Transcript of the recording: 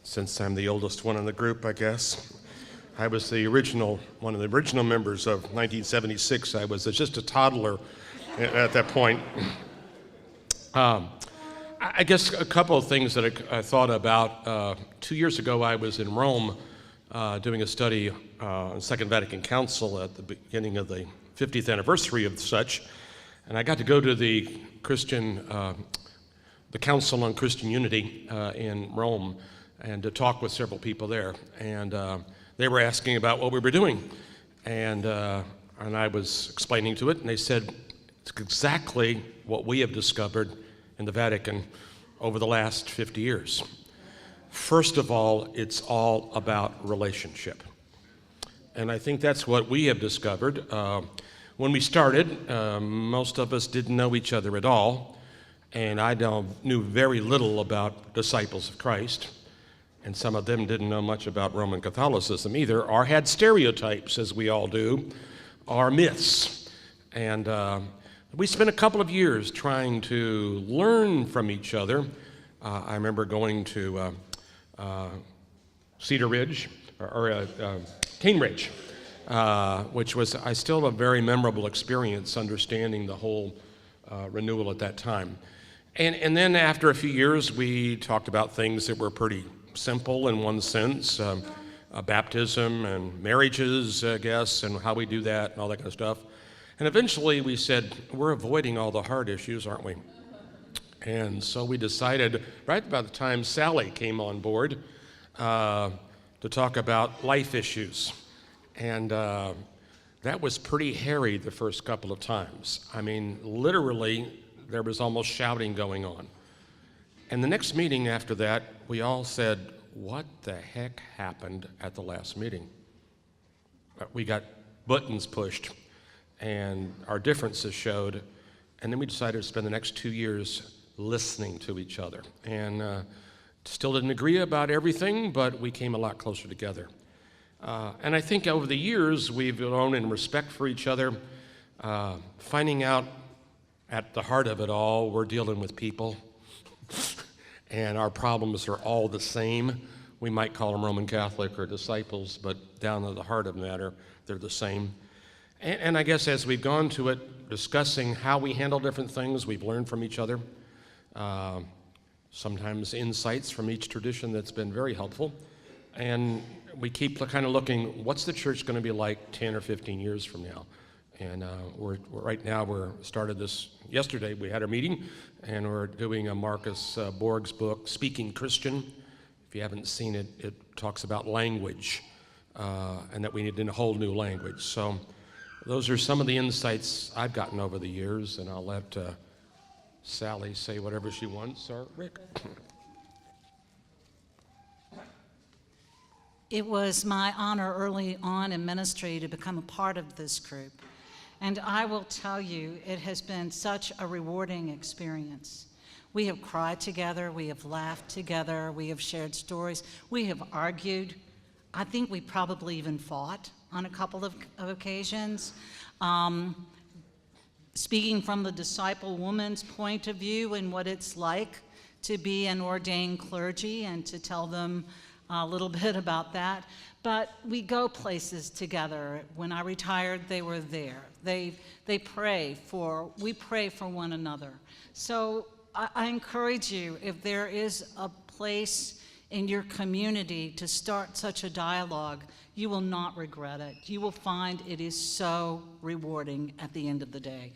since I'm the oldest one in the group, I guess. I was one of the original members of 1976. I was just a toddler at that point. I guess a couple of things that I thought about. 2 years ago, I was in Rome doing a study on Second Vatican Council at the beginning of the 50th anniversary of such, and I got to go to the Council on Christian Unity in Rome, and to talk with several people there, and they were asking about what we were doing, and I was explaining to it, and they said, it's exactly what we have discovered in the Vatican over the last 50 years. First of all, it's all about relationship. And I think that's what we have discovered. When we started, most of us didn't know each other at all, and I knew very little about disciples of Christ, and some of them didn't know much about Roman Catholicism either, or had stereotypes, as we all do, or myths. And we spent a couple of years trying to learn from each other. I remember going to Cedar Ridge, or Cane Ridge, which was, I still have a very memorable experience understanding the whole renewal at that time. And then after a few years, we talked about things that were pretty simple in one sense, baptism and marriages, I guess, and how we do that and all that kind of stuff. And eventually we said, we're avoiding all the hard issues, aren't we? And so we decided, right about the time Sally came on board, to talk about life issues. And that was pretty hairy the first couple of times. I mean, literally, there was almost shouting going on. And the next meeting after that, we all said, what the heck happened at the last meeting? We got buttons pushed, and our differences showed, and then we decided to spend the next 2 years listening to each other. And still didn't agree about everything, but we came a lot closer together. And I think over the years, we've grown in respect for each other, finding out at the heart of it all, we're dealing with people, and our problems are all the same. We might call them Roman Catholic or disciples, but down to the heart of the matter, they're the same. And I guess as we've gone to it, discussing how we handle different things, we've learned from each other. Sometimes insights from each tradition that's been very helpful. And we keep kind of looking, what's the church going to be like 10 or 15 years from now? And right now we're started this yesterday. We had our meeting, and we're doing a Marcus Borg's book, Speaking Christian. If you haven't seen it, it talks about language, and that we need a whole new language. So those are some of the insights I've gotten over the years, and I'll let Sally say whatever she wants, or Rick. It was my honor early on in ministry to become a part of this group. And I will tell you, it has been such a rewarding experience. We have cried together, we have laughed together, we have shared stories, we have argued. I think we probably even fought on a couple of occasions. Speaking from the disciple woman's point of view and what it's like to be an ordained clergy, and to tell them a little bit about that. But we go places together. When I retired, they were there. We pray for one another. So I encourage you, if there is a place in your community to start such a dialogue, you will not regret it. You will find it is so rewarding at the end of the day.